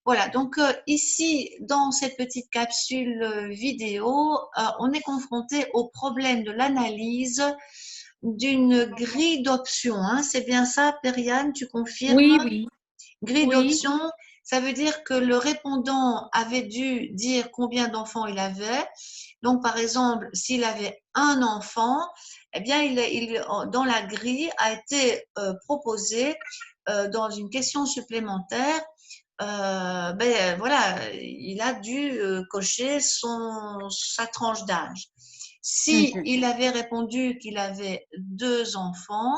voilà, donc ici, dans cette petite capsule vidéo, on est confronté au problème de l'analyse d'une grille d'options, hein. C'est bien ça, Periane, tu confirmes? Oui, oui, Grille oui. d'options, ça veut dire que le répondant avait dû dire combien d'enfants il avait. Donc, par exemple, s'il avait un enfant, eh bien, dans la grille a été proposé dans une question supplémentaire, voilà, il a dû cocher sa tranche d'âge. Si Mhm. il avait répondu qu'il avait 2 enfants,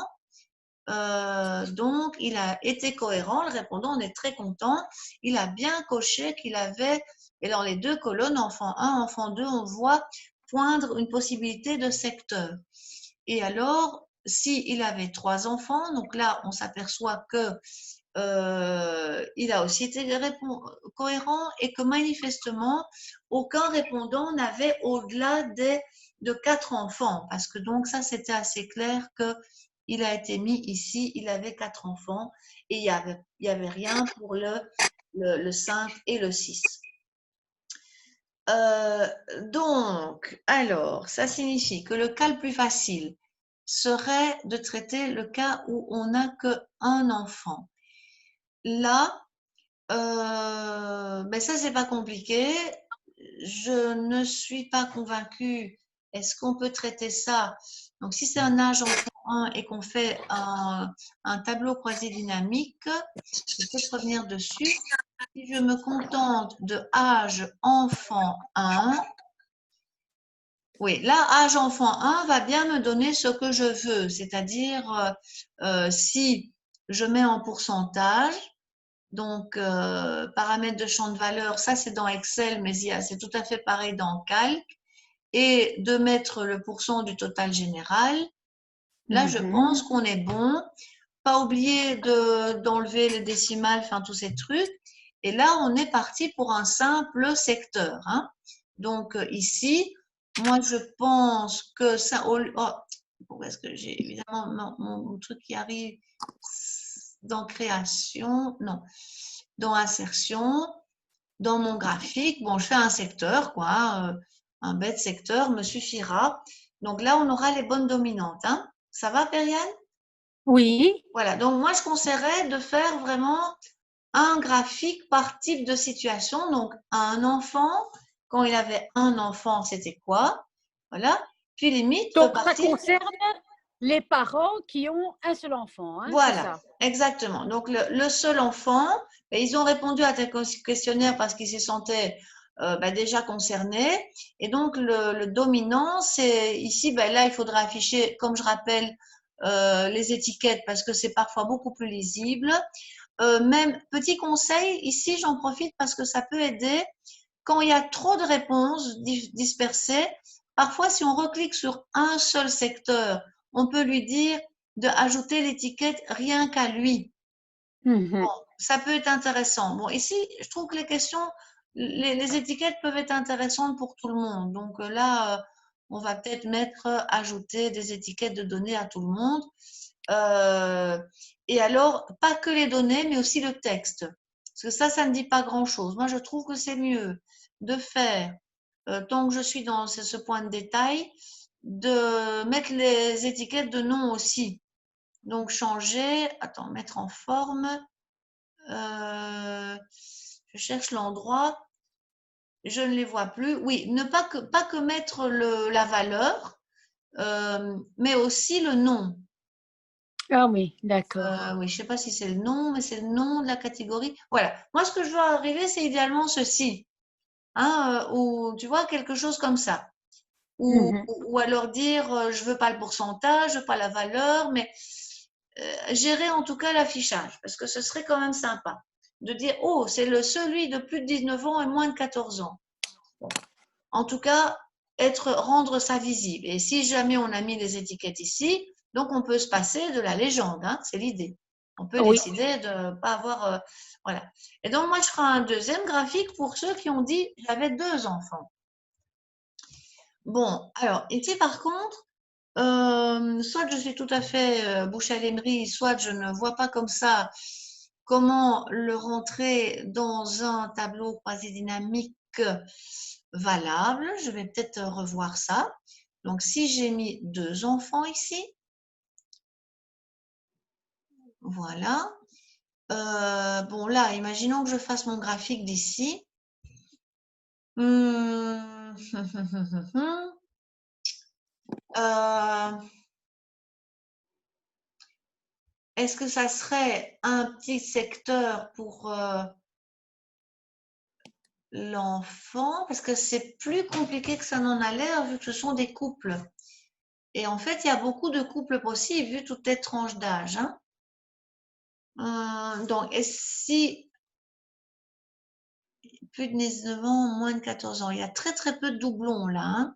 donc, il a été cohérent. Le répondant, on est très content. Il a bien coché qu'il avait, et dans les 2 colonnes, enfant 1, enfant 2, on voit poindre une possibilité de secteur. Et alors, s'il avait 3 enfants, donc là, on s'aperçoit que il a aussi été cohérent et que manifestement, aucun répondant n'avait au-delà de 4 enfants. Parce que donc, ça, c'était assez clair que il a été mis ici, il avait 4 enfants et il y avait rien pour le 5 et le 6. Donc, alors, ça signifie que le cas le plus facile serait de traiter le cas où on n'a qu'un enfant. Là, ben ça, c'est pas compliqué. Je ne suis pas convaincue. Est-ce qu'on peut traiter ça? Donc, si c'est un âge enfant 1 et qu'on fait un tableau croisé dynamique, je peux te revenir dessus. Si je me contente de âge enfant 1, oui, là, âge enfant 1 va bien me donner ce que je veux, c'est-à-dire si je mets en pourcentage, donc paramètres de champ de valeur, ça c'est dans Excel, mais c'est tout à fait pareil dans Calc, et de mettre le pourcent du total général, là je pense Mhm. qu'on est bon. Pas oublier d'enlever les décimales, enfin tous ces trucs. Et là, on est parti pour un simple secteur, hein. Donc ici, moi je pense que ça. Oh, pourquoi est-ce que j'ai évidemment mon truc qui arrive dans création? Non, dans insertion, dans mon graphique. Bon, je fais un secteur, quoi. Un bête secteur me suffira. Donc là, on aura les bonnes dominantes, hein. Ça va, Periane? Oui. Voilà, donc moi je conseillerais de faire vraiment un graphique par type de situation. Donc un enfant, quand il avait un enfant, c'était quoi? Voilà. Puis limite, Donc, ça repartir. concerne les parents qui ont un seul enfant, hein, c'est Voilà, ça. exactement. Donc le seul enfant, et ils ont répondu à tes questionnaires parce qu'ils se sentaient déjà concernés. Et donc le dominant, c'est ici, là il faudra afficher, comme je rappelle, les étiquettes parce que c'est parfois beaucoup plus lisible. Même petit conseil, ici j'en profite parce que ça peut aider quand il y a trop de réponses dispersées. Parfois, si on reclique sur un seul secteur, on peut lui dire d'ajouter l'étiquette rien qu'à lui. Bon, Mhm. ça peut être intéressant. Bon, ici, je trouve que les questions, les étiquettes peuvent être intéressantes pour tout le monde. Donc là, on va peut-être mettre ajouter des étiquettes de données à tout le monde. Euh, et alors, pas que les données, mais aussi le texte. Parce que ça ne dit pas grand-chose. Moi, je trouve que c'est mieux de faire, tant que je suis dans ce point de détail, de mettre les étiquettes de nom aussi. Donc, changer, attends, mettre en forme. Je cherche l'endroit. Je ne les vois plus. Oui, ne pas que mettre la valeur, mais aussi le nom. Ah oui, d'accord. Oui, je ne sais pas si c'est le nom, mais c'est le nom de la catégorie. Voilà. Moi, ce que je veux arriver, c'est idéalement ceci, hein, ou tu vois, quelque chose comme ça. Mhm. Ou alors dire, je veux pas le pourcentage, je veux pas la valeur, mais gérer en tout cas l'affichage, parce que ce serait quand même sympa de dire, oh, c'est celui de plus de 19 ans et moins de 14 ans. Bon. En tout cas, rendre ça visible. Et si jamais on a mis les étiquettes ici, donc on peut se passer de la légende, hein, c'est l'idée. On peut Oui. décider de ne pas avoir. Voilà. Et donc, moi, je ferai un deuxième graphique pour ceux qui ont dit j'avais 2 enfants. Bon, alors, ici, par contre, soit je suis tout à fait bouche à l'émery, soit je ne vois pas comme ça comment le rentrer dans un tableau croisé dynamique valable. Je vais peut-être revoir ça. Donc, si j'ai mis 2 enfants ici, voilà. Bon, là, imaginons que je fasse mon graphique d'ici. Est-ce que ça serait un petit secteur pour l'enfant? Parce que c'est plus compliqué que ça n'en a l'air vu que ce sont des couples. Et en fait, il y a beaucoup de couples possibles vu toutes les tranches d'âge. Donc, et si plus de 19 ans, moins de 14 ans, il y a très très peu de doublons là.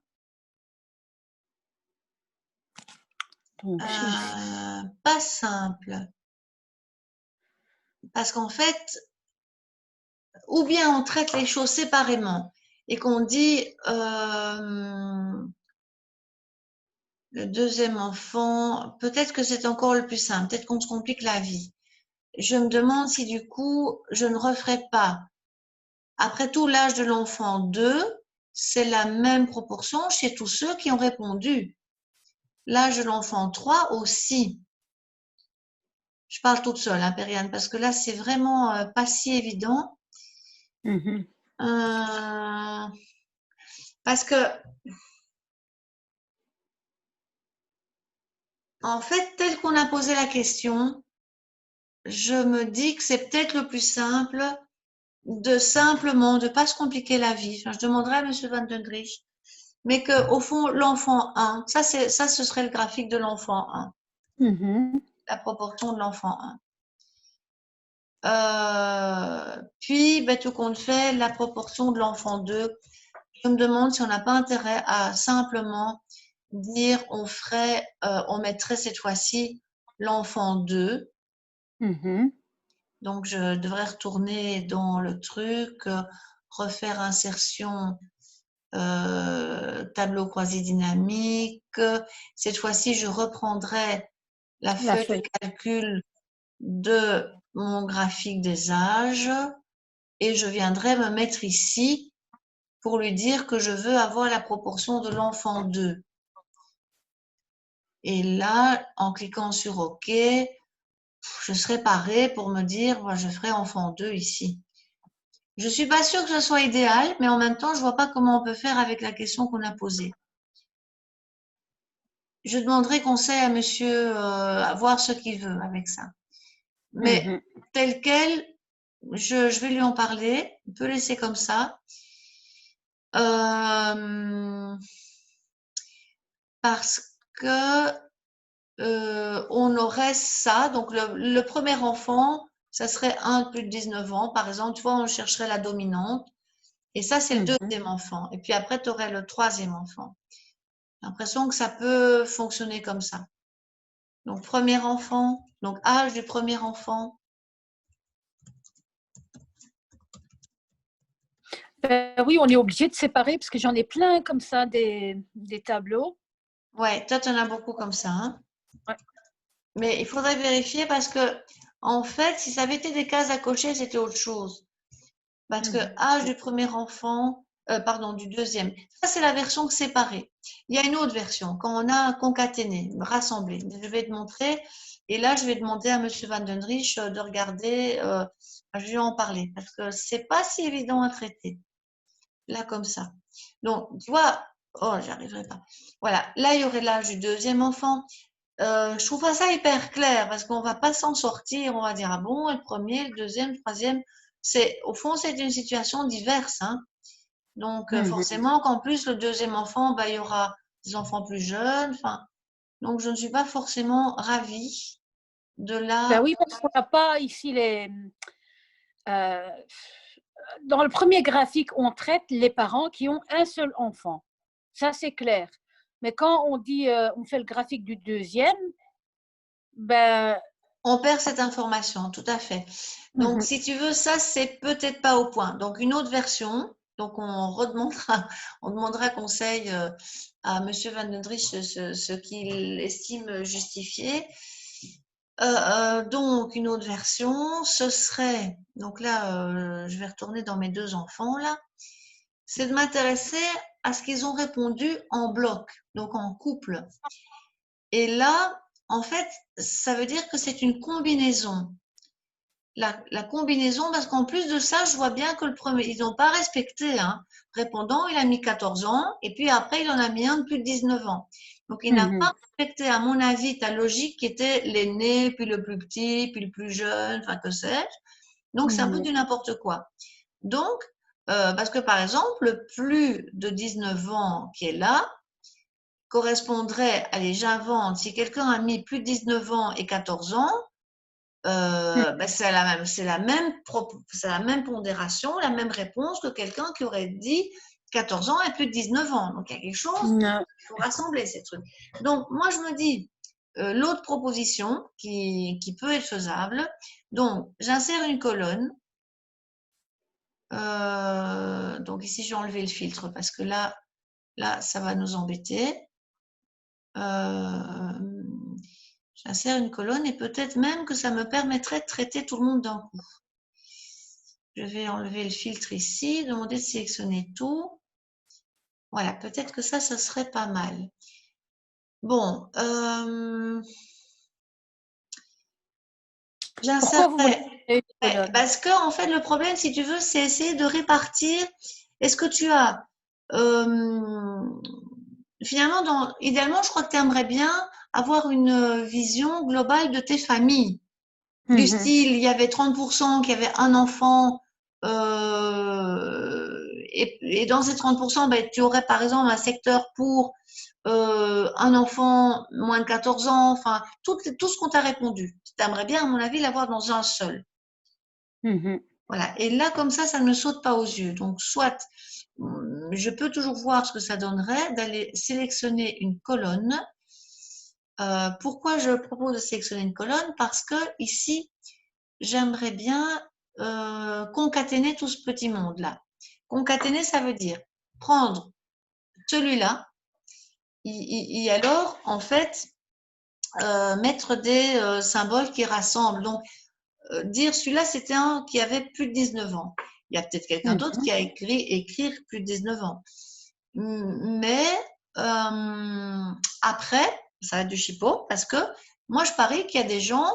Pas simple. Parce qu'en fait, ou bien on traite les choses séparément et qu'on dit le deuxième enfant, peut-être que c'est encore le plus simple, peut-être qu'on se complique la vie. Je me demande si du coup, je ne referai pas. Après tout, l'âge de l'enfant 2, c'est la même proportion chez tous ceux qui ont répondu. L'âge de l'enfant 3 aussi. Je parle toute seule, hein, Periane, parce que là, c'est vraiment pas si évident. Parce que, en fait, tel qu'on a posé la question, je me dis que c'est peut-être le plus simple de simplement, de pas se compliquer la vie. Enfin, je demanderai à M. Van den Driesch, mais que au fond, l'enfant 1, ça, ce serait le graphique de l'enfant 1, la proportion de l'enfant 1. Puis, ben, tout compte fait, la proportion de l'enfant 2. Je me demande si on n'a pas intérêt à simplement dire on mettrait cette fois-ci l'enfant 2. Donc, je devrais retourner dans le truc, refaire insertion, tableau croisé dynamique. Cette fois-ci, je reprendrai la feuille de calcul de mon graphique des âges et je viendrai me mettre ici pour lui dire que je veux avoir la proportion de l'enfant 2. Et là, en cliquant sur OK, je serai parée pour me dire, moi, je ferai enfant 2 ici. Je suis pas sûre que ce soit idéal, mais en même temps, je vois pas comment on peut faire avec la question qu'on a posée. Je demanderai conseil à monsieur, à voir ce qu'il veut avec ça. Mais tel quel, je vais lui en parler. On peut laisser comme ça. Parce que on aurait ça. Donc, le premier enfant, ça serait un de plus de 19 ans. Par exemple, tu vois, on chercherait la dominante. Et ça, c'est le deuxième enfant. Et puis après, tu aurais le troisième enfant. J'ai l'impression que ça peut fonctionner comme ça. Donc, premier enfant, donc âge du premier enfant. Oui, on est obligé de séparer parce que j'en ai plein comme ça des tableaux. Ouais, toi, tu en as beaucoup comme ça. Hein? Ouais. Mais il faudrait vérifier parce que, en fait, si ça avait été des cases à cocher, c'était autre chose. Parce que âge du premier enfant, pardon, du deuxième. Ça, c'est la version séparée. Il y a une autre version, quand on a concaténé, rassemblé. Je vais te montrer. Et là, je vais demander à Monsieur Van den Driesch de regarder, je vais en parler, parce que c'est pas si évident à traiter. Là, comme ça. Donc, tu vois, oh, j'arriverai pas. Voilà, là, il y aurait l'âge du deuxième enfant. Je trouve pas ça hyper clair, parce qu'on va pas s'en sortir. On va dire, ah bon, le premier, le deuxième, le troisième. Au fond, c'est une situation diverse. Hein. Donc, forcément qu'en plus, le deuxième enfant, bah, il y aura des enfants plus jeunes. Enfin, donc, je ne suis pas forcément ravie de la… Ben oui, parce qu'on n'a pas ici les… dans le premier graphique, on traite les parents qui ont un seul enfant. Ça, c'est clair. Mais quand on dit, on fait le graphique du deuxième, ben… On perd cette information, tout à fait. Donc, si tu veux, ça, c'est peut-être pas au point. Donc, une autre version. Donc, on demandera conseil à Monsieur Van den Driesch ce qu'il estime justifié. Donc, une autre version, ce serait, donc là, je vais retourner dans mes deux enfants, là, c'est de m'intéresser à ce qu'ils ont répondu en bloc, donc en couple. Et là, en fait, ça veut dire que c'est une combinaison. La combinaison, parce qu'en plus de ça, je vois bien que le premier, ils n'ont pas respecté, hein. Répondant, il a mis 14 ans, et puis après, il en a mis un de plus de 19 ans. Donc, il n'a pas respecté, à mon avis, ta logique qui était l'aîné, puis le plus petit, puis le plus jeune, enfin, que sais-je. Donc, c'est un peu du n'importe quoi. Donc, parce que par exemple, le plus de 19 ans qui est là correspondrait, allez, j'invente, si quelqu'un a mis plus de 19 ans et 14 ans, ben c'est la même pondération, la même réponse que quelqu'un qui aurait dit 14 ans et plus de 19 ans. Donc, il y a quelque chose, il faut rassembler ces trucs. Donc, moi, je me dis, l'autre proposition qui peut être faisable, donc, j'insère une colonne. Donc, ici, j'ai enlevé le filtre parce que là, ça va nous embêter. J'insère une colonne et peut-être même que ça me permettrait de traiter tout le monde d'un coup. Je vais enlever le filtre ici, demander de sélectionner tout. Voilà, peut-être que ça serait pas mal. Bon, Pourquoi vous voulez j'insérerai. une colonne? Parce que, en fait, le problème, si tu veux, c'est essayer de répartir. Est-ce que tu as. Finalement, idéalement, je crois que tu aimerais bien avoir une vision globale de tes familles. Du style, il y avait 30% qui avaient un enfant, et dans ces 30%, ben, tu aurais par exemple un secteur pour un enfant moins de 14 ans, enfin, tout ce qu'on t'a répondu. Tu aimerais bien, à mon avis, l'avoir dans un seul. Voilà. Et là, comme ça ne me saute pas aux yeux. Donc, soit je peux toujours voir ce que ça donnerait d'aller sélectionner une colonne. Pourquoi je propose de sélectionner une colonne? Parce que ici, j'aimerais bien concaténer tout ce petit monde-là. Concaténer, ça veut dire prendre celui-là et alors, en fait, mettre des symboles qui rassemblent. Donc, dire celui-là, c'était un qui avait plus de 19 ans. Il y a peut-être quelqu'un d'autre qui a écrit plus de 19 ans. Mais après, ça va être du chipot parce que moi, je parie qu'il y a des gens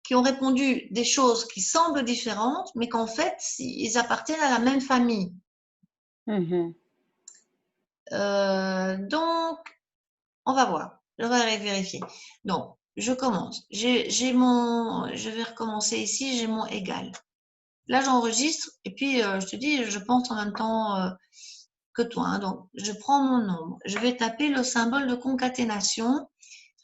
qui ont répondu des choses qui semblent différentes, mais qu'en fait, ils appartiennent à la même famille. Donc, on va voir. Je vais aller vérifier. Donc, je commence. Je vais recommencer ici. J'ai mon égal. Là, j'enregistre et puis je te dis, je pense en même temps que toi. Hein. Donc, je prends mon nombre. Je vais taper le symbole de concaténation.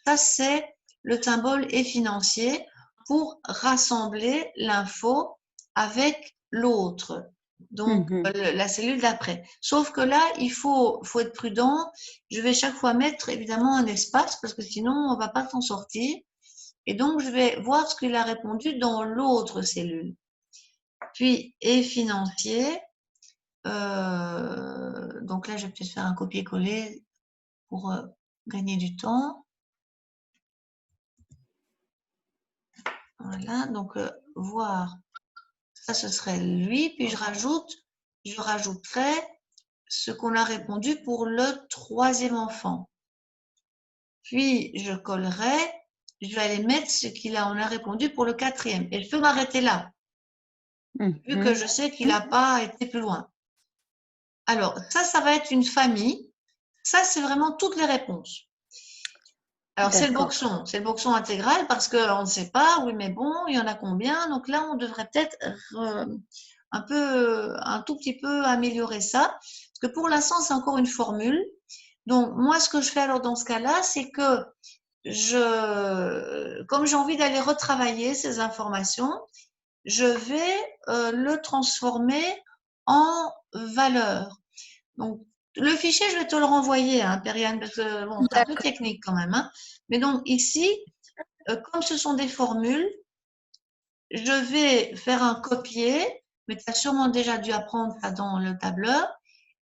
Ça, c'est le symbole et financier pour rassembler l'info avec l'autre. Donc, la cellule d'après. Sauf que là, il faut être prudent. Je vais chaque fois mettre évidemment un espace parce que sinon, on ne va pas s'en sortir. Et donc, je vais voir ce qu'il a répondu dans l'autre cellule. Puis, et financier. Donc là, je vais peut-être faire un copier-coller pour gagner du temps. Voilà, donc voir, ça ce serait lui, puis je rajouterai ce qu'on a répondu pour le troisième enfant. Puis je collerai, je vais aller mettre ce qu'il a, on a répondu pour le quatrième. Et je peux m'arrêter là, vu que je sais qu'il n'a pas été plus loin. Alors, ça va être une famille. Ça, c'est vraiment toutes les réponses. Alors, c'est le boxon intégral parce qu'on ne sait pas, oui, mais bon, il y en a combien? Donc là, on devrait peut-être un tout petit peu améliorer ça. Parce que pour l'instant, c'est encore une formule. Donc, moi, ce que je fais alors dans ce cas-là, c'est que comme j'ai envie d'aller retravailler ces informations, je vais le transformer en valeur. Donc, le fichier, je vais te le renvoyer, hein, Periane, parce que bon, c'est un peu technique quand même. Hein. Mais donc, ici, comme ce sont des formules, je vais faire un copier, mais tu as sûrement déjà dû apprendre ça dans le tableur,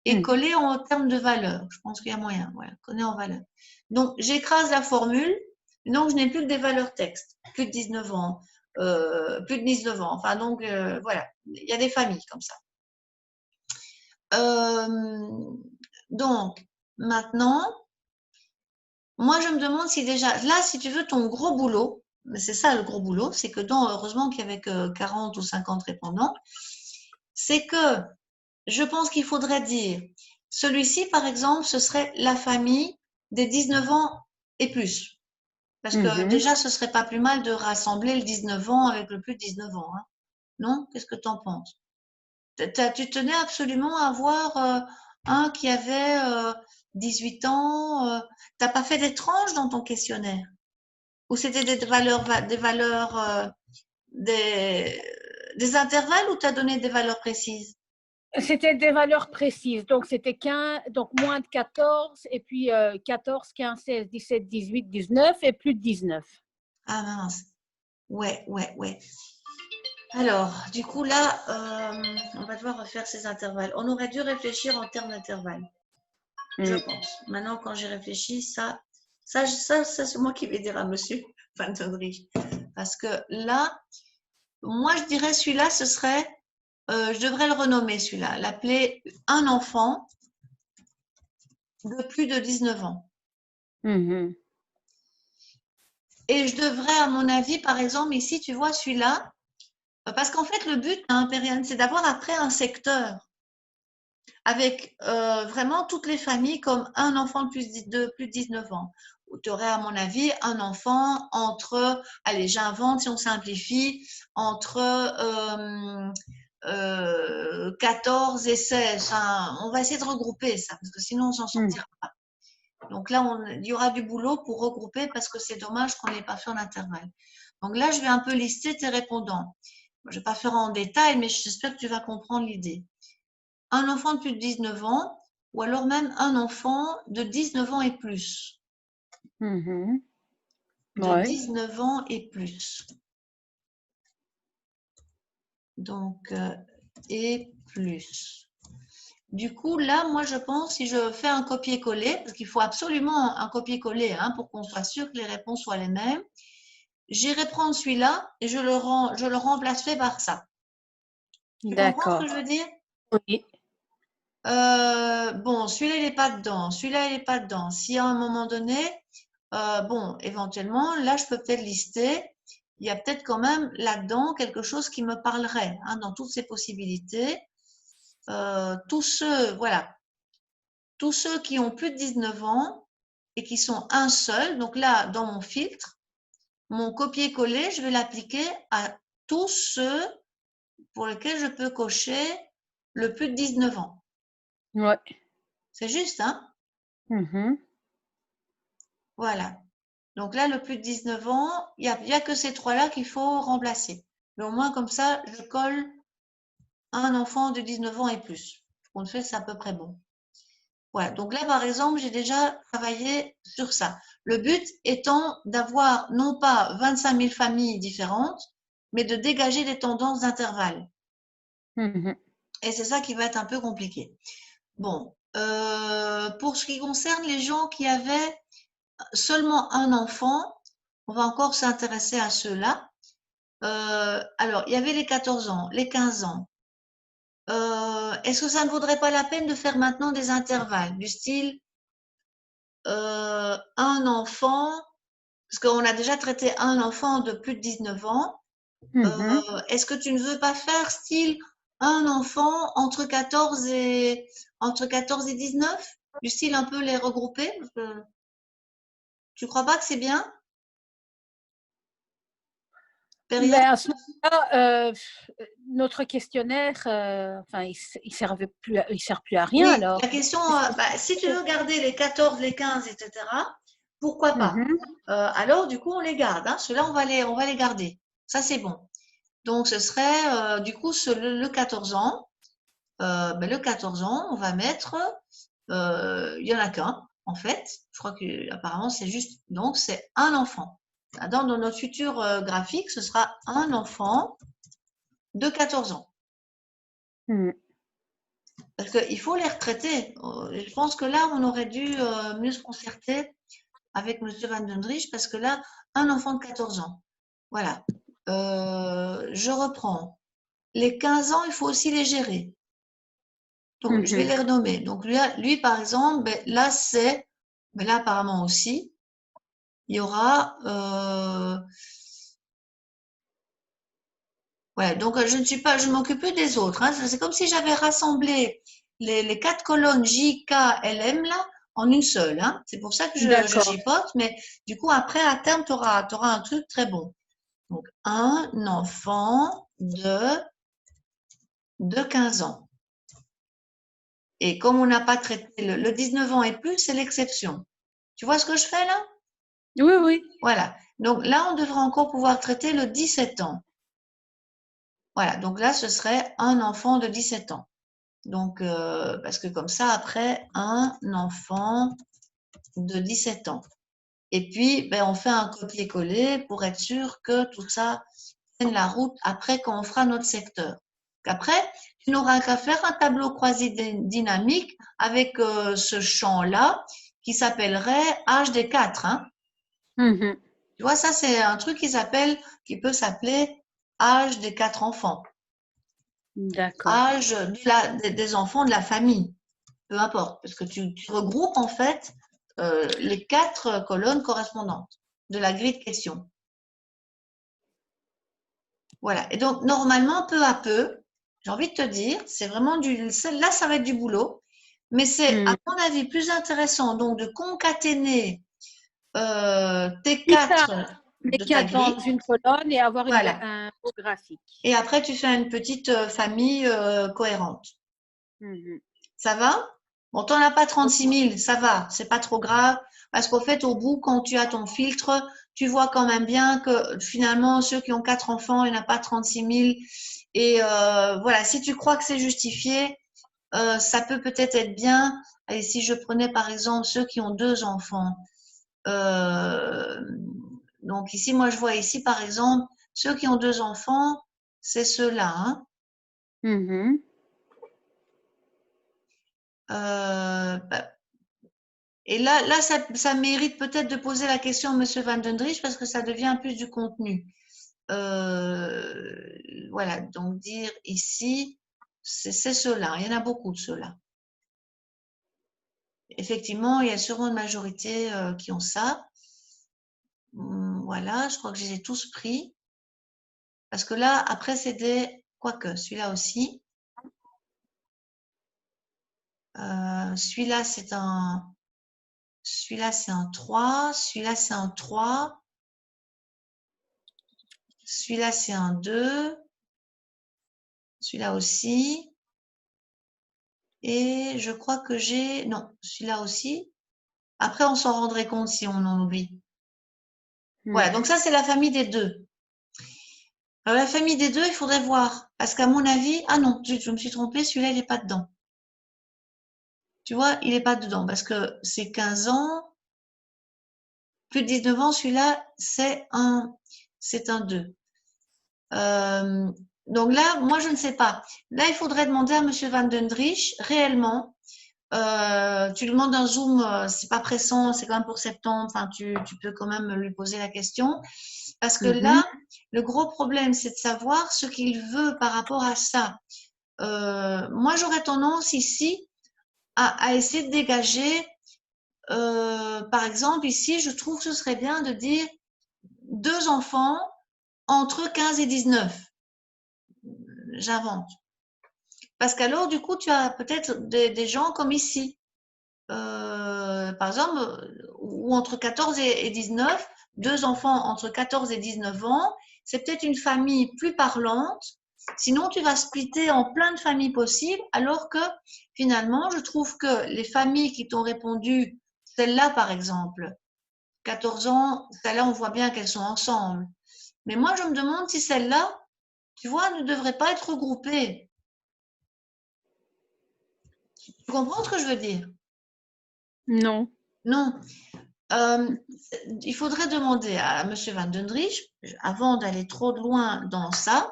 et coller en termes de valeur. Je pense qu'il y a moyen, voilà, coller en valeur. Donc, j'écrase la formule, Donc, je n'ai plus que des valeurs texte, plus de 19 ans, plus de 19 ans. Enfin, donc, voilà, il y a des familles comme ça. Donc, maintenant, moi, je me demande si déjà, là, si tu veux, ton gros boulot, mais c'est ça le gros boulot, c'est que heureusement qu'il y avait que 40 ou 50 répondants, c'est que je pense qu'il faudrait dire, celui-ci, par exemple, ce serait la famille des 19 ans et plus. Parce que déjà, ce serait pas plus mal de rassembler le 19 ans avec le plus de 19 ans. Hein. Non? Qu'est-ce que tu en penses? Tu tenais absolument à avoir un qui avait 18 ans. T'as pas fait des tranches dans ton questionnaire? Ou c'était des intervalles ou tu as donné des valeurs précises? C'était des valeurs précises. Donc, c'était 15, donc moins de 14, et puis 14, 15, 16, 17, 18, 19 et plus de 19. Ah mince. Ouais. Alors, du coup, là, on va devoir refaire ces intervalles. On aurait dû réfléchir en termes d'intervalles, je pense. Maintenant, quand j'y réfléchis, ça c'est moi qui vais dire à monsieur Van Dondrich. Parce que là, moi, je dirais celui-là, ce serait, je devrais le renommer celui-là, l'appeler un enfant de plus de 19 ans. Et je devrais, à mon avis, par exemple, ici, tu vois, celui-là, parce qu'en fait, le but, c'est d'avoir après un secteur avec vraiment toutes les familles comme un enfant de plus de 19 ans. Où tu aurais, à mon avis, un enfant entre, allez, j'invente si on simplifie, entre 14 et 16. Enfin, on va essayer de regrouper ça, parce que sinon on s'en sortira pas. Donc là, il y aura du boulot pour regrouper parce que c'est dommage qu'on n'ait pas fait en intervalle. Donc là, je vais un peu lister tes répondants. Je ne vais pas faire en détail, mais j'espère que tu vas comprendre l'idée. Un enfant de plus de 19 ans ou alors même un enfant de 19 ans et plus. De 19 ans et plus. Donc, et plus. Du coup, là, moi, je pense, si je fais un copier-coller, parce qu'il faut absolument un copier-coller hein, pour qu'on soit sûr que les réponses soient les mêmes, j'irai prendre celui-là et je le remplacerai par ça. Tu comprends ce que je veux dire? Oui. Bon, celui-là, il n'est pas dedans. Celui-là, il n'est pas dedans. Si à un moment donné, bon, éventuellement, là, je peux peut-être lister. Il y a peut-être quand même là-dedans quelque chose qui me parlerait hein, dans toutes ces possibilités. Tous ceux, voilà, tous ceux qui ont plus de 19 ans et qui sont un seul. Donc là, dans mon filtre, mon copier-coller, je vais l'appliquer à tous ceux pour lesquels je peux cocher le plus de 19 ans. Ouais. C'est juste, hein? Voilà. Donc là, le plus de 19 ans, il n'y a que ces trois-là qu'il faut remplacer. Mais au moins, comme ça, je colle un enfant de 19 ans et plus. Ce qu'on fait, c'est à peu près bon. Voilà. Donc là, par exemple, j'ai déjà travaillé sur ça. Le but étant d'avoir non pas 25 000 familles différentes, mais de dégager des tendances d'intervalle. Et c'est ça qui va être un peu compliqué. Bon, pour ce qui concerne les gens qui avaient seulement un enfant, on va encore s'intéresser à ceux-là. Alors, il y avait les 14 ans, les 15 ans. Est-ce que ça ne vaudrait pas la peine de faire maintenant des intervalles du style un enfant, parce qu'on a déjà traité un enfant de plus de 19 ans. Est-ce que tu ne veux pas faire style un enfant entre 14 et 19, du style un peu les regrouper? Tu crois pas que c'est bien? Mais à ce moment-là, notre questionnaire, enfin, il sert plus à rien Oui, alors. la question, si tu veux garder les 14, les 15, etc., pourquoi pas? Alors, du coup, on les garde. Hein. Ceux-là, on va les garder. Ça, c'est bon. Donc, ce serait, du coup, le 14 ans. Le 14 ans, on va mettre, il n'y en a qu'un, en fait. Je crois qu'apparemment, c'est juste, donc, c'est un enfant. Dans notre futur graphique, ce sera un enfant de 14 ans. Parce qu'il faut les retraiter. Je pense que là, on aurait dû mieux se concerter avec M. Van Dendrich parce que là, un enfant de 14 ans. Voilà. Je reprends. Les 15 ans, il faut aussi les gérer. Donc, je vais les renommer. Donc, lui par exemple, ben, là, mais là, apparemment aussi, il y aura. Ouais, donc je ne m'occupe plus des autres. Hein. C'est comme si j'avais rassemblé les 4 colonnes J, K, L, M là en une seule. Hein. C'est pour ça que je D'accord. chipote, mais du coup, après, à terme, tu auras un truc très bon. Donc, un enfant de 15 ans. Et comme on n'a pas traité le 19 ans et plus, c'est l'exception. Tu vois ce que je fais là? Oui, oui. Voilà. Donc là, on devrait encore pouvoir traiter le 17 ans. Voilà. Donc là, ce serait un enfant de 17 ans. Donc, parce que comme ça, après, un enfant de 17 ans. Et puis, ben, on fait un copier-coller pour être sûr que tout ça tienne la route après quand on fera notre secteur. Après, tu n'auras qu'à faire un tableau croisé dynamique avec ce champ-là qui s'appellerait HD4. Hein. Tu vois, ça, c'est un truc qui peut s'appeler âge des 4 enfants. D'accord. Âge des enfants de la famille. Peu importe, parce que tu regroupes en fait les 4 colonnes correspondantes de la grille de questions. Voilà. Et donc, normalement, peu à peu, j'ai envie de te dire, c'est vraiment là, ça va être du boulot, mais c'est, à mon avis, plus intéressant donc de concaténer tes 4 Les de ta quatre dans grille. une colonne et avoir Voilà. un beau graphique. Et après, tu fais une petite famille cohérente. Ça va? Bon, t'en as pas 36 000, ça va, c'est pas trop grave, parce qu'au fait, au bout, quand tu as ton filtre, tu vois quand même bien que finalement, ceux qui ont 4 enfants, il n'y en a pas 36 000. Et voilà, si tu crois que c'est justifié, ça peut peut-être être bien. Et si je prenais par exemple ceux qui ont 2 enfants, donc ici, moi, je vois ici par exemple, ceux qui ont 2 enfants, c'est ceux-là. Hein. Bah, et là ça mérite peut-être de poser la question à M. Van Dendrich parce que ça devient plus du contenu. Voilà, donc dire ici, c'est ceux-là. Il y en a beaucoup de ceux-là. Effectivement, il y a sûrement une majorité qui ont ça. Voilà, je crois que je les ai tous pris. Parce que là, après, c'est des... Quoique, celui-là aussi. Celui-là, c'est un... Celui-là, c'est un 3. Celui-là, c'est un 3. Celui-là, c'est un 2. Celui-là aussi. Et je crois que j'ai... Non, celui-là aussi. Après, on s'en rendrait compte si on en oublie. Voilà, donc ça, c'est la famille des 2. Alors, la famille des 2, il faudrait voir. Parce qu'à mon avis... Ah non, je me suis trompée, celui-là, il n'est pas dedans. Tu vois, il n'est pas dedans parce que c'est 15 ans. Plus de 19 ans, celui-là, c'est un 2. Donc là, moi, je ne sais pas. Là, il faudrait demander à M. Van Dendrich, réellement, tu lui demandes un zoom, c'est pas pressant, c'est quand même pour septembre, enfin, tu peux quand même lui poser la question. Parce que là, le gros problème, c'est de savoir ce qu'il veut par rapport à ça. Moi, j'aurais tendance ici à essayer de dégager, par exemple, ici, je trouve que ce serait bien de dire 2 enfants entre 15 et 19. J'invente. Parce qu'alors, du coup, tu as peut-être des gens comme ici. Par exemple, ou entre 14 et 19, 2 enfants entre 14 et 19 ans, c'est peut-être une famille plus parlante. Sinon, tu vas splitter en plein de familles possibles, alors que finalement, je trouve que les familles qui t'ont répondu, celle-là par exemple, 14 ans, celle-là, on voit bien qu'elles sont ensemble. Mais moi, je me demande si celle-là, tu vois, ne devrait pas être regroupée. Tu comprends ce que je veux dire? Non. Non. Il faudrait demander à M. Van Dendrich, avant d'aller trop loin dans ça,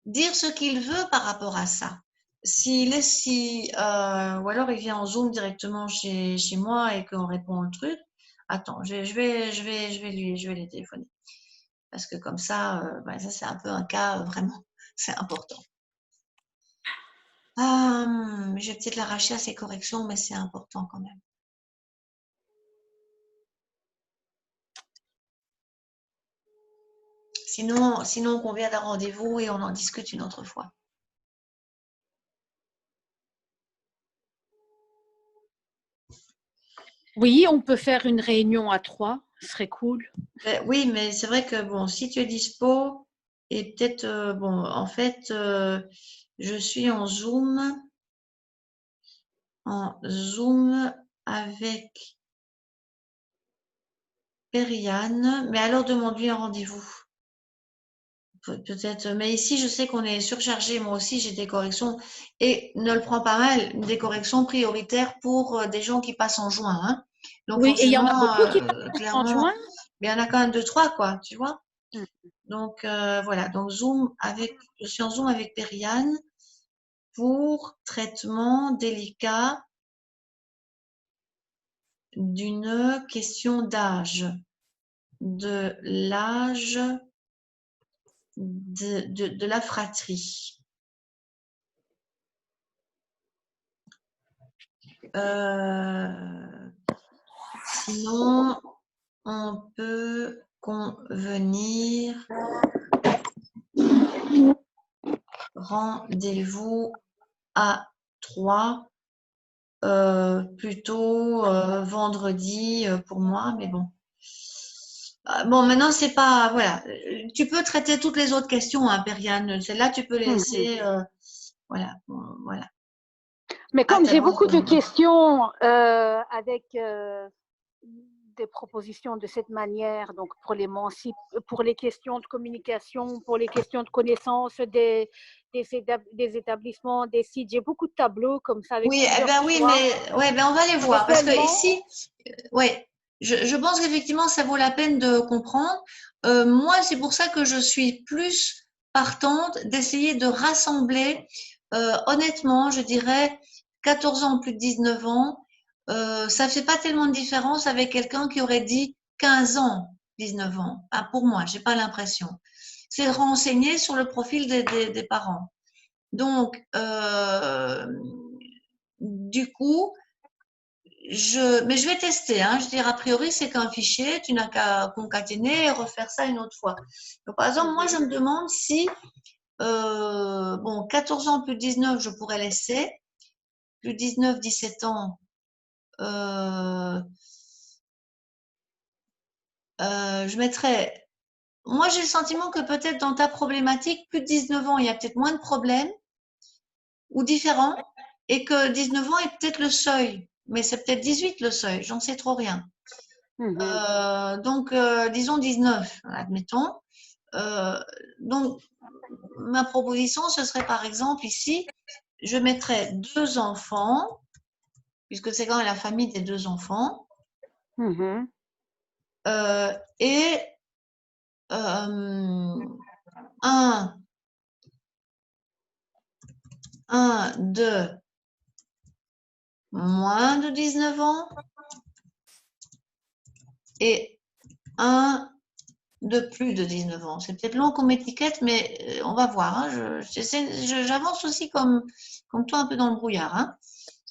dire ce qu'il veut par rapport à ça. Ou alors il vient en Zoom directement chez moi et qu'on répond au truc. Attends, je vais les téléphoner. Parce que comme ça, ça c'est un peu un cas vraiment, c'est important. Je vais peut-être l'arracher à ces corrections, mais c'est important quand même. Sinon, on convient d'un rendez-vous et on en discute une autre fois. Oui, on peut faire une réunion à 3, ce serait cool. Oui, mais c'est vrai que bon, si tu es dispo, et peut-être, en fait, je suis en Zoom avec Periane, mais alors demande-lui un rendez-vous. Peut-être, mais ici, je sais qu'on est surchargé. Moi aussi, j'ai des corrections et ne le prends pas mal, des corrections prioritaires pour des gens qui passent en juin. Hein. Donc, Oui, et il y en a forcément, beaucoup qui passent en clairement, juin. mais il y en a quand même 2-3, quoi, tu vois. Hmm. Donc, voilà. Donc, je suis en Zoom avec Periane pour traitement délicat d'une question d'âge, de l'âge de la fratrie. Sinon, on peut convenir rendez-vous à 3, plutôt vendredi pour moi, mais bon. Bon, maintenant, c'est pas. Voilà. Tu peux traiter toutes les autres questions, hein, Periane. Celles-là, tu peux les laisser. Voilà. Voilà. Mais Ah, comme t'as j'ai beau beaucoup de répondre. questions avec des propositions de cette manière, donc pour les questions de communication, pour les questions de connaissance des établissements, des sites, j'ai beaucoup de tableaux comme ça avec Oui, eh plusieurs ben oui, choix. mais ouais, ben on va les Mais voir parce que seulement, ici, ouais, je pense qu'effectivement ça vaut la peine de comprendre. Moi, c'est pour ça que je suis plus partante d'essayer de rassembler. Honnêtement, je dirais 14 ans plus de 19 ans, ça fait pas tellement de différence avec quelqu'un qui aurait dit 15 ans, 19 ans. Ah, pour moi, j'ai pas l'impression. C'est de renseigner sur le profil des parents. Donc, du coup, mais je vais tester. Hein. Je dirais, a priori, c'est qu'un fichier, tu n'as qu'à concaténer et refaire ça une autre fois. Donc, par exemple, moi, je me demande si, 14 ans plus 19, je pourrais laisser. Plus 19, 17 ans, je mettrais. Moi, j'ai le sentiment que peut-être dans ta problématique, plus de 19 ans, il y a peut-être moins de problèmes ou différents, et que 19 ans est peut-être le seuil. Mais c'est peut-être 18 le seuil, j'en sais trop rien. Donc, disons 19, admettons. Donc, ma proposition, ce serait par exemple ici, je mettrais 2 enfants, puisque c'est quand même la famille des 2 enfants, et un de moins de 19 ans et un de plus de 19 ans. C'est peut-être long comme étiquette, mais on va voir. Hein. J'avance aussi comme toi un peu dans le brouillard. Hein.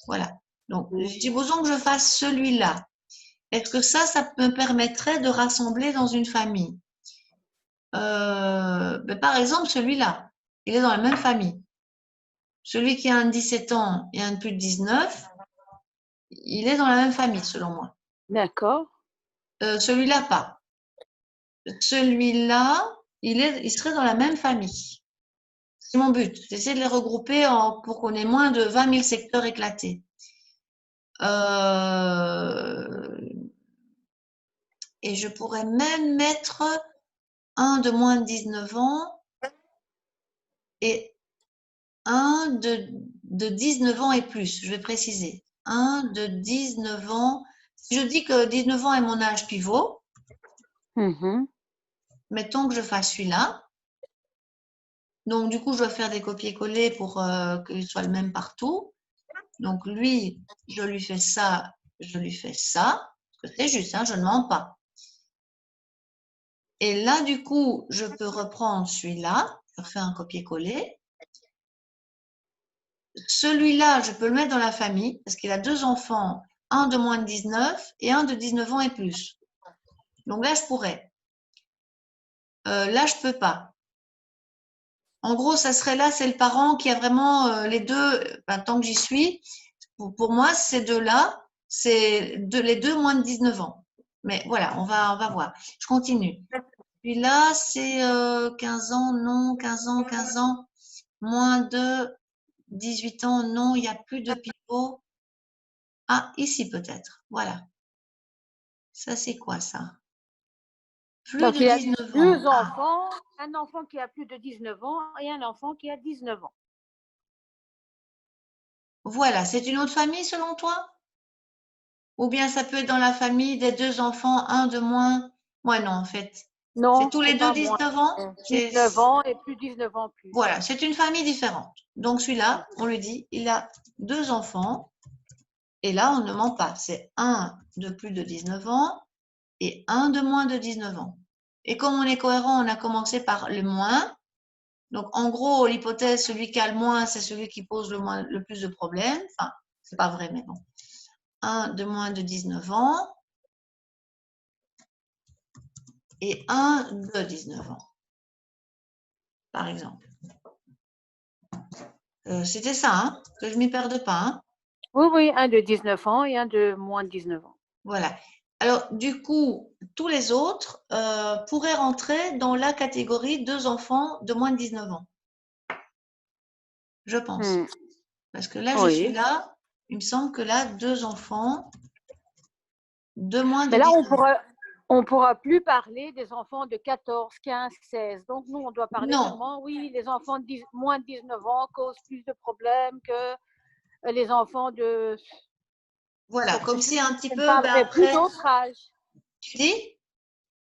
Voilà. Donc, supposons que je fasse celui-là. Est-ce que ça me permettrait de rassembler dans une famille? Par exemple, celui-là, il est dans la même famille. Celui qui a un de 17 ans et un de plus de 19, il est dans la même famille, selon moi. D'accord. Celui-là, pas. Celui-là, il serait dans la même famille. C'est mon but. J'essaie de les regrouper pour qu'on ait moins de 20 000 secteurs éclatés. Et je pourrais même mettre un de moins de 19 ans et un de 19 ans et plus. Je vais préciser. Un de 19 ans. Si je dis que 19 ans est mon âge pivot, mettons que je fasse celui-là. Donc, du coup, je dois faire des copier-coller pour qu'il soit le même partout. Donc, lui, je lui fais ça, je lui fais ça. C'est juste, hein, je ne mens pas. Et là, du coup, je peux reprendre celui-là, je fais un copier-coller. Celui-là, je peux le mettre dans la famille parce qu'il a 2 enfants, un de moins de 19 et un de 19 ans et plus. Donc là, je pourrais. Là, je peux pas. En gros, ça serait là, c'est le parent qui a vraiment les deux, tant que j'y suis. Pour moi, ces deux-là, c'est les deux moins de 19 ans. Mais voilà, on va voir. Je continue. Puis là, c'est 15 ans, non, 15 ans, 15 ans, moins de 18 ans, non, il n'y a plus de pivot. Ah, ici peut-être. Voilà. Ça, c'est quoi ça? Plus Donc, de il y a 19 ans. deux enfants, un enfant qui a plus de 19 ans et un enfant qui a 19 ans. Voilà, c'est une autre famille selon toi? Ou bien ça peut être dans la famille des 2 enfants, un de moins? Ouais, non, en fait. C'est Non, tous les c'est deux pas moins. 19 ans? 19 ans et plus 19 ans plus. Voilà, c'est une famille différente. Donc celui-là, on lui dit, il a 2 enfants. Et là, on ne ment pas. C'est un de plus de 19 ans et un de moins de 19 ans. Et comme on est cohérent, on a commencé par le moins. Donc, en gros, l'hypothèse, celui qui a le moins, c'est celui qui pose le plus de problèmes. Enfin, c'est pas vrai, mais bon. Un de moins de 19 ans et un de 19 ans, par exemple. C'était ça, hein, que je m'y perde pas. Hein. Oui, oui, un de 19 ans et un de moins de 19 ans. Voilà. Alors, du coup, tous les autres pourraient rentrer dans la catégorie 2 enfants de moins de 19 ans. Je pense. Parce que là, je suis Oui. là, il me semble que là, 2 enfants de moins de Mais là, 19 ans. on pourra plus parler des enfants de 14, 15, 16. Donc, nous, on doit parler Non, seulement, oui, les enfants de moins de 19 ans causent plus de problèmes que les enfants de... voilà, Donc, comme si un petit je ne peu, ben parlerai plus après, d'autres âges. tu dis?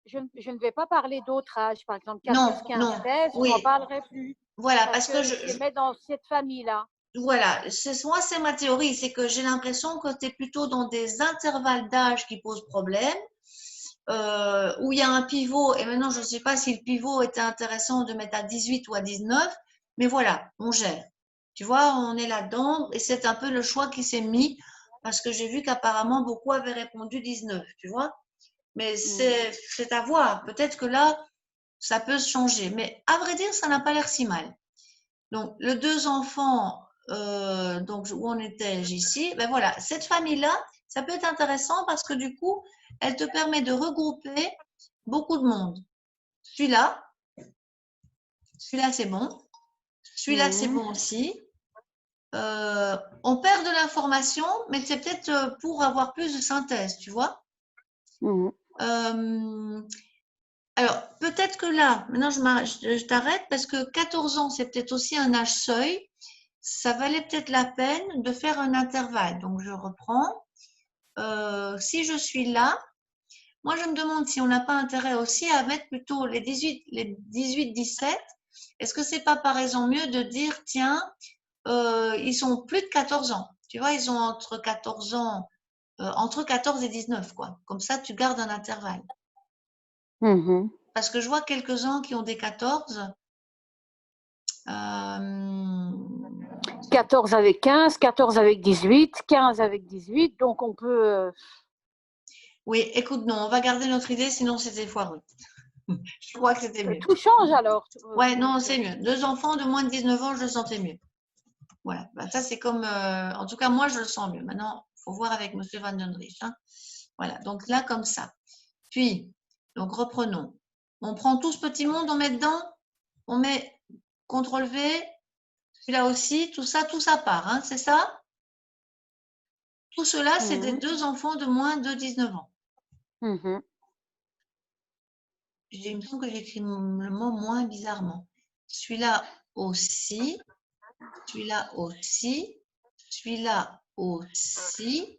Je ne vais pas parler d'autres âges, par exemple Non, 14, 15, non, 16, je oui, n'en parlerai plus voilà, parce parce que que je les mets dans cette famille-là. voilà, moi, c'est ma théorie, c'est que j'ai l'impression que tu es plutôt dans des intervalles d'âge qui posent problème, où il y a un pivot, et maintenant, je ne sais pas si le pivot était intéressant de mettre à 18 ou à 19, mais voilà, on gère. Tu vois, on est là-dedans, et c'est un peu le choix qui s'est mis, parce que j'ai vu qu'apparemment, beaucoup avaient répondu 19, tu vois. Mais c'est à voir. Peut-être que là, ça peut se changer. Mais à vrai dire, ça n'a pas l'air si mal. Donc, le 2 enfants, donc où on était ici, ben voilà, cette famille-là, ça peut être intéressant parce que du coup, elle te permet de regrouper beaucoup de monde. Celui-là, celui-là c'est bon, celui-là c'est bon aussi. On perd de l'information, mais c'est peut-être pour avoir plus de synthèse, tu vois. Alors, peut-être que là, maintenant je t'arrête parce que 14 ans, c'est peut-être aussi un âge seuil. Ça valait peut-être la peine de faire un intervalle. Donc, je reprends. Si je suis là, moi, je me demande si on n'a pas intérêt aussi à mettre plutôt les 18-17. Est-ce que c'est pas par exemple mieux de dire, tiens, ils ont plus de 14 ans. Tu vois, ils ont entre 14 ans, entre 14 et 19, quoi. Comme ça, tu gardes un intervalle. Parce que je vois quelques-uns qui ont des 14. 14 avec 15, 14 avec 18, 15 avec 18, donc on peut... Oui, écoute, non, on va garder notre idée, sinon c'était foireux. Je crois que c'était mieux. Tout change alors. Ouais, non, c'est mieux. 2 enfants de moins de 19 ans, je le sentais mieux. Voilà, bah, ça c'est comme, en tout cas moi je le sens mieux. Maintenant, il faut voir avec Monsieur Van den Rich. Hein. Voilà, donc là comme ça. Puis, donc reprenons. On prend tout ce petit monde, on met dedans, on met CTRL V, celui-là aussi, tout ça part, hein, c'est ça? Tout cela, c'est des 2 enfants de moins de 19 ans. Il me semble que j'écris le mot moins bizarrement. Celui-là aussi, celui-là aussi, celui-là aussi,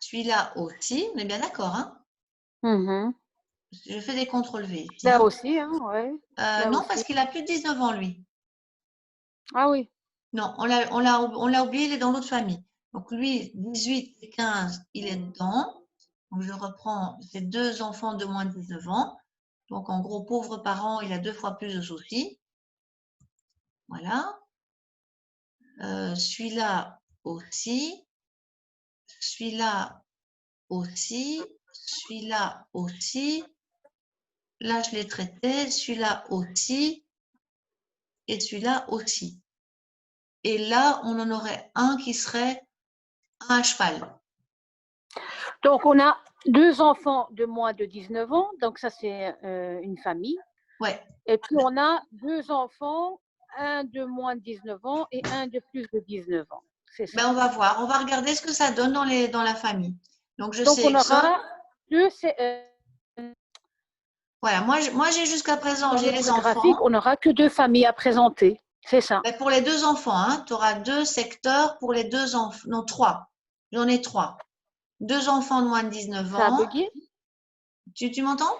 celui-là aussi. On est bien d'accord, hein? Je fais des CTRL V ici. Là Hein. aussi, hein, ouais. Là Non, aussi. parce qu'il a plus de 19 ans, lui. Ah oui. Non, on l'a oublié, il est dans l'autre famille. Donc lui, 18 et 15, il est dedans. Donc je reprends ces deux enfants de moins de 19 ans. Donc en gros, pauvre parent, il a 2 fois plus de soucis. Voilà. Celui-là aussi. Celui-là aussi. Celui-là aussi. Là, je l'ai traité. Celui-là aussi. Et celui-là aussi. Et là, on en aurait un qui serait un cheval. Donc, on a 2 enfants de moins de 19 ans, donc ça, c'est une famille. Ouais. Et puis, on a 2 enfants, un de moins de 19 ans et un de plus de 19 ans. C'est ça. Ben, on va voir. On va regarder ce que ça donne dans la famille. Donc, je Donc, on sélectionne. aura deux, Voilà, moi j'ai jusqu'à présent, dans j'ai les notre graphique, enfants. on n'aura que 2 familles à présenter. C'est ça. Ben, pour les 2 enfants, hein, tu auras 2 secteurs pour les 2 enfants. Non, 3. J'en ai 3. 2 enfants de moins de 19 Ça a ans. bugué? Tu m'entends?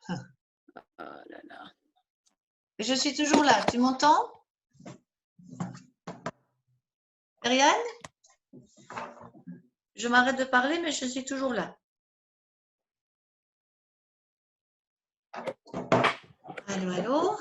Oh là là. Je suis toujours là. Tu m'entends? Ariane? Je m'arrête de parler, mais je suis toujours là. Allô, allô?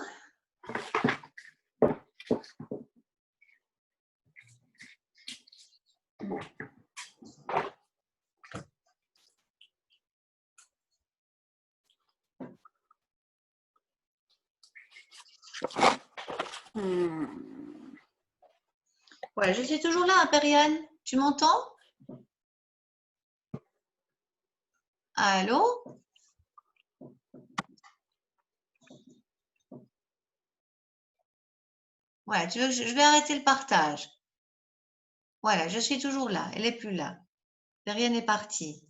Ouais, je suis toujours là, Ariane. Tu m'entends? Allô? Ouais, tu veux que je vais arrêter le partage. Voilà, je suis toujours là. Elle n'est plus là. Ariane est partie.